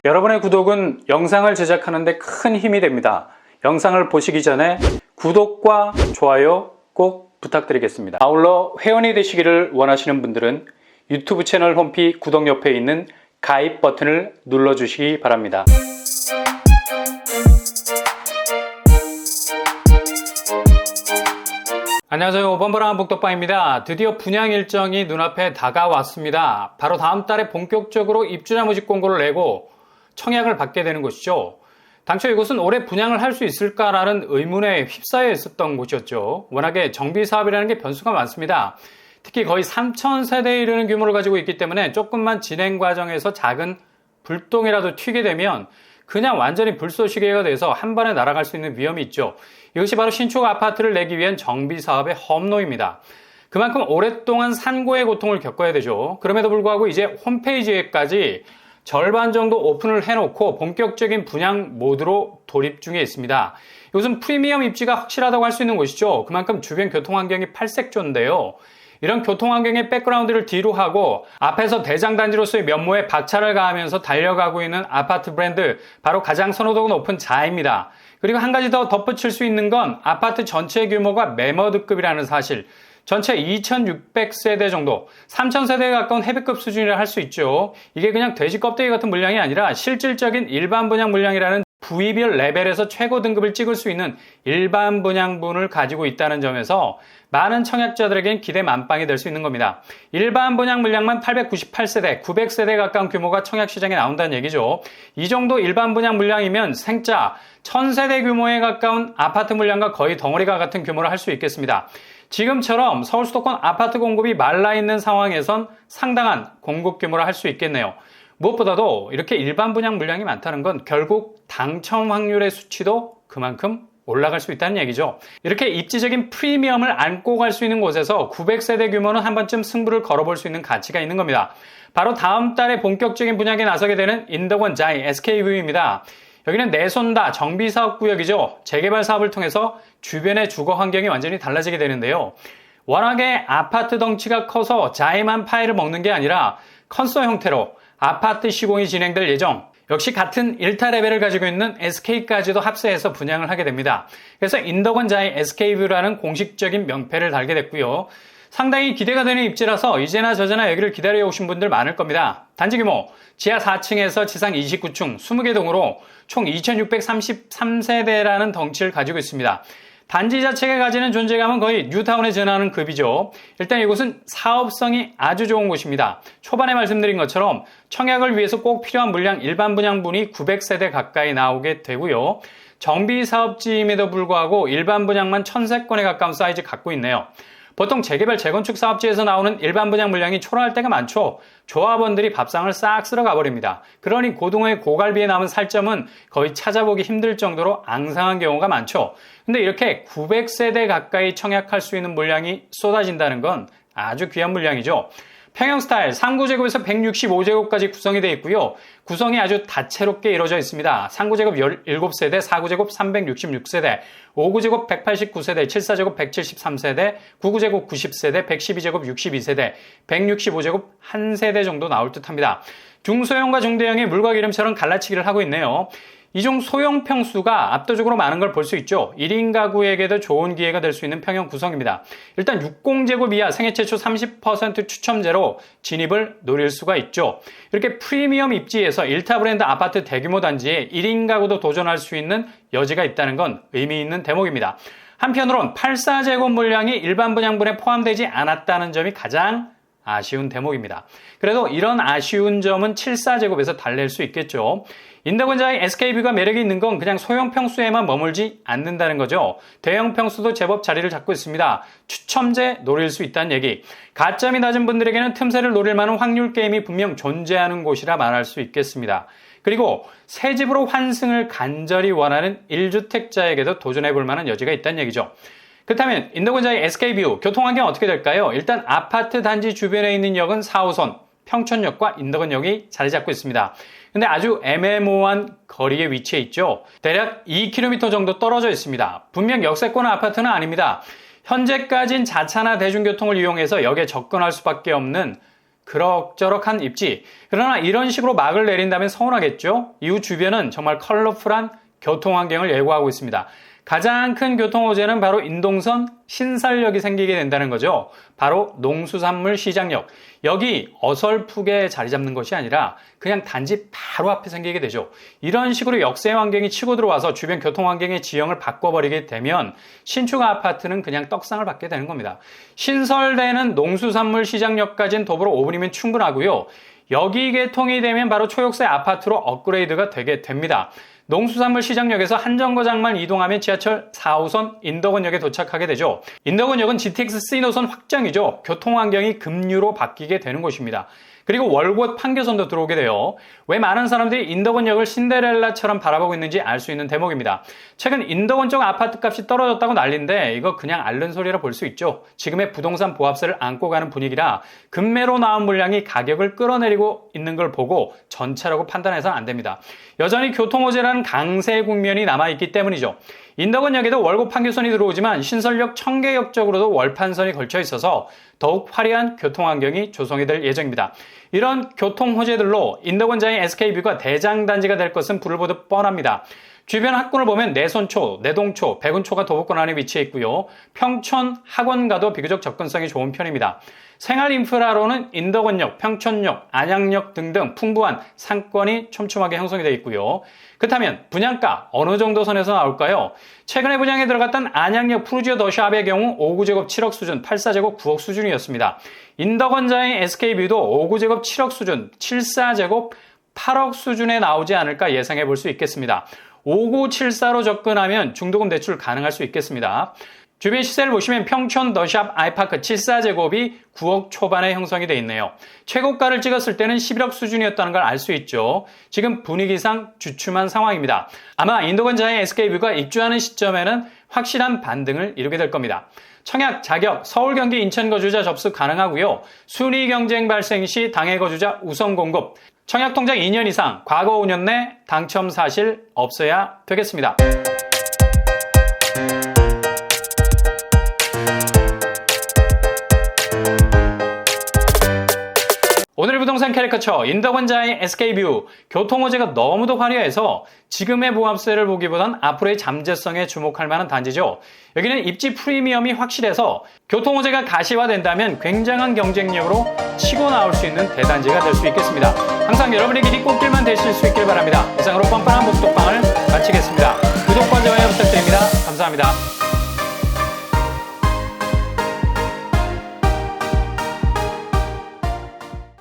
여러분의 구독은 영상을 제작하는 데 큰 힘이 됩니다. 영상을 보시기 전에 구독과 좋아요 꼭 부탁드리겠습니다. 아울러 회원이 되시기를 원하시는 분들은 유튜브 채널 홈피 구독 옆에 있는 가입 버튼을 눌러주시기 바랍니다. 안녕하세요. 범버랑 복덕방입니다. 드디어 분양 일정이 눈앞에 다가왔습니다. 바로 다음 달에 본격적으로 입주자 모집 공고를 내고 청약을 받게 되는 곳이죠. 당초 이곳은 올해 분양을 할 수 있을까라는 의문에 휩싸여 있었던 곳이었죠. 워낙에 정비사업이라는 게 변수가 많습니다. 특히 거의 3,000세대에 이르는 규모를 가지고 있기 때문에 조금만 진행 과정에서 작은 불똥이라도 튀게 되면 그냥 완전히 불쏘시개가 돼서 한 번에 날아갈 수 있는 위험이 있죠. 이것이 바로 신축 아파트를 내기 위한 정비사업의 험로입니다. 그만큼 오랫동안 산고의 고통을 겪어야 되죠. 그럼에도 불구하고 이제 홈페이지에까지 절반 정도 오픈을 해놓고 본격적인 분양 모드로 돌입 중에 있습니다. 이것은 프리미엄 입지가 확실하다고 할 수 있는 곳이죠. 그만큼 주변 교통환경이 팔색조인데요. 이런 교통환경의 백그라운드를 뒤로 하고 앞에서 대장단지로서의 면모에 박차를 가하면서 달려가고 있는 아파트 브랜드, 바로 가장 선호도가 높은 자입니다. 그리고 한 가지 더 덧붙일 수 있는 건 아파트 전체 규모가 매머드급이라는 사실. 전체 2,600세대 정도, 3,000세대에 가까운 헤비급 수준이라 할 수 있죠. 이게 그냥 돼지 껍데기 같은 물량이 아니라 실질적인 일반 분양 물량이라는 부위별 레벨에서 최고 등급을 찍을 수 있는 일반 분양분을 가지고 있다는 점에서 많은 청약자들에겐 기대 만빵이 될 수 있는 겁니다. 일반 분양 물량만 898세대, 900세대에 가까운 규모가 청약시장에 나온다는 얘기죠. 이 정도 일반 분양 물량이면 생짜 1,000세대 규모에 가까운 아파트 물량과 거의 덩어리가 같은 규모를 할 수 있겠습니다. 지금처럼 서울 수도권 아파트 공급이 말라있는 상황에선 상당한 공급 규모를 할 수 있겠네요. 무엇보다도 이렇게 일반 분양 물량이 많다는 건 결국 당첨 확률의 수치도 그만큼 올라갈 수 있다는 얘기죠. 이렇게 입지적인 프리미엄을 안고 갈 수 있는 곳에서 900세대 규모는 한 번쯤 승부를 걸어볼 수 있는 가치가 있는 겁니다. 바로 다음 달에 본격적인 분양에 나서게 되는 인덕원 자이 SK뷰입니다. 여기는 내손다 정비사업구역이죠. 재개발 사업을 통해서 주변의 주거 환경이 완전히 달라지게 되는데요. 워낙에 아파트 덩치가 커서 자이만 파이를 먹는 게 아니라 컨소 형태로 아파트 시공이 진행될 예정. 역시 같은 1타 레벨을 가지고 있는 SK까지도 합세해서 분양을 하게 됩니다. 그래서 인덕원 자이 SK뷰라는 공식적인 명패를 달게 됐고요. 상당히 기대가 되는 입지라서 이제나 저제나 여기를 기다려 오신 분들 많을 겁니다. 단지 규모 지하 4층에서 지상 29층 20개 동으로 총 2,633세대라는 덩치를 가지고 있습니다. 단지 자체가 가지는 존재감은 거의 뉴타운에 전하는 급이죠. 일단 이곳은 사업성이 아주 좋은 곳입니다. 초반에 말씀드린 것처럼 청약을 위해서 꼭 필요한 물량 일반 분양분이 900세대 가까이 나오게 되고요. 정비사업지임에도 불구하고 일반 분양만 1,000세건에 가까운 사이즈 갖고 있네요. 보통 재개발, 재건축 사업지에서 나오는 일반 분양 물량이 초라할 때가 많죠. 조합원들이 밥상을 싹 쓸어 가버립니다. 그러니 고등어의 고갈비에 남은 살점은 거의 찾아보기 힘들 정도로 앙상한 경우가 많죠. 근데 이렇게 900세대 가까이 청약할 수 있는 물량이 쏟아진다는 건 아주 귀한 물량이죠. 평형 스타일 3구제곱에서 165제곱까지 구성이 되어 있고요. 구성이 아주 다채롭게 이루어져 있습니다. 3구제곱 17세대, 4구제곱 366세대, 5구제곱 189세대, 7사제곱 173세대, 9구제곱 90세대, 112제곱 62세대, 165제곱 1세대 정도 나올 듯 합니다. 중소형과 중대형의 물과 기름처럼 갈라치기를 하고 있네요. 이중 소형 평수가 압도적으로 많은 걸 볼 수 있죠. 1인 가구에게도 좋은 기회가 될 수 있는 평형 구성입니다. 일단 60제곱 이하 생애 최초 30% 추첨제로 진입을 노릴 수가 있죠. 이렇게 프리미엄 입지에서 1타 브랜드 아파트 대규모 단지에 1인 가구도 도전할 수 있는 여지가 있다는 건 의미 있는 대목입니다. 한편으론 84제곱 물량이 일반 분양분에 포함되지 않았다는 점이 가장 아쉬운 대목입니다. 그래도 이런 아쉬운 점은 74제곱에서 달랠 수 있겠죠. 인덕원 자이 SK뷰가 매력이 있는 건 그냥 소형 평수에만 머물지 않는다는 거죠. 대형 평수도 제법 자리를 잡고 있습니다. 추첨제 노릴 수 있다는 얘기. 가점이 낮은 분들에게는 틈새를 노릴 만한 확률 게임이 분명 존재하는 곳이라 말할 수 있겠습니다. 그리고 새 집으로 환승을 간절히 원하는 1주택자에게도 도전해 볼 만한 여지가 있다는 얘기죠. 그렇다면 인덕원 자이 SK뷰 교통환경 어떻게 될까요? 일단 아파트 단지 주변에 있는 역은 4호선 평촌역과 인덕원역이 자리 잡고 있습니다. 근데 아주 애매모호한 거리에 위치해 있죠. 대략 2km 정도 떨어져 있습니다. 분명 역세권 아파트는 아닙니다. 현재까진 자차나 대중교통을 이용해서 역에 접근할 수밖에 없는 그럭저럭한 입지. 그러나 이런 식으로 막을 내린다면 서운하겠죠? 이후 주변은 정말 컬러풀한 교통환경을 예고하고 있습니다. 가장 큰 교통호재는 바로 인동선 신설역이 생기게 된다는 거죠. 바로 농수산물 시장역. 여기 어설프게 자리 잡는 것이 아니라 그냥 단지 바로 앞에 생기게 되죠. 이런 식으로 역세 환경이 치고 들어와서 주변 교통 환경의 지형을 바꿔버리게 되면 신축 아파트는 그냥 떡상을 받게 되는 겁니다. 신설되는 농수산물 시장역까지는 도보로 5분이면 충분하고요. 여기 개통이 되면 바로 초역세 아파트로 업그레이드가 되게 됩니다. 농수산물 시장역에서 한정거장만 이동하면 지하철 4호선 인덕원역에 도착하게 되죠. 인덕원역은 GTX-C 노선 확장이죠. 교통환경이 급류로 바뀌게 되는 곳입니다. 그리고 월곶 판교선도 들어오게 돼요. 왜 많은 사람들이 인덕원역을 신데렐라처럼 바라보고 있는지 알 수 있는 대목입니다. 최근 인덕원 쪽 아파트 값이 떨어졌다고 난리인데 이거 그냥 앓는 소리라 볼 수 있죠. 지금의 부동산 보합세를 안고 가는 분위기라 급매로 나온 물량이 가격을 끌어내리고 있는 걸 보고 전차라고 판단해서는 안 됩니다. 여전히 교통호재라는 강세 국면이 남아있기 때문이죠. 인덕원역에도 월곶 판교선이 들어오지만 신설역 청계역 쪽으로도 월판선이 걸쳐 있어서 더욱 화려한 교통환경이 조성이 될 예정입니다. 이런 교통호재들로 인덕원자의 SK뷰가 대장단지가 될 것은 불을 보듯 뻔합니다. 주변 학군을 보면 내손초, 내동초, 백운초가 도보권 안에 위치해 있고요. 평촌, 학원가도 비교적 접근성이 좋은 편입니다. 생활 인프라로는 인덕원역, 평촌역, 안양역 등등 풍부한 상권이 촘촘하게 형성이 되어 있고요. 그렇다면 분양가 어느 정도 선에서 나올까요? 최근에 분양에 들어갔던 안양역 푸르지오 더샵의 경우 5구제곱 7억 수준, 8사제곱 9억 수준이었습니다. 인덕원자의 SK뷰도 5구제곱 7억 수준, 7사제곱 8억 수준에 나오지 않을까 예상해 볼 수 있겠습니다. 5974로 접근하면 중도금 대출 가능할 수 있겠습니다. 주변 시세를 보시면 평촌 더샵 아이파크 7사제곱이 9억 초반에 형성이 되어 있네요. 최고가를 찍었을 때는 11억 수준이었다는 걸 알 수 있죠. 지금 분위기상 주춤한 상황입니다. 아마 인덕원자의 SK뷰가 입주하는 시점에는 확실한 반등을 이루게 될 겁니다. 청약, 자격, 서울, 경기, 인천 거주자 접수 가능하고요. 순위 경쟁 발생 시 당해 거주자 우선 공급, 청약 통장 2년 이상, 과거 5년 내 당첨 사실 없어야 되겠습니다. 오늘 부동산 캐리커처 인덕원자의 SK뷰 교통호재가 너무도 화려해서 지금의 보합세를 보기보단 앞으로의 잠재성에 주목할 만한 단지죠. 여기는 입지 프리미엄이 확실해서 교통호재가 가시화된다면 굉장한 경쟁력으로 치고 나올 수 있는 대단지가 될 수 있겠습니다. 항상 여러분의 길이 꽃길만 되실 수 있길 바랍니다. 이상으로 뻔뻔한 복독방을 마치겠습니다. 구독과 좋아요 부탁드립니다. 감사합니다.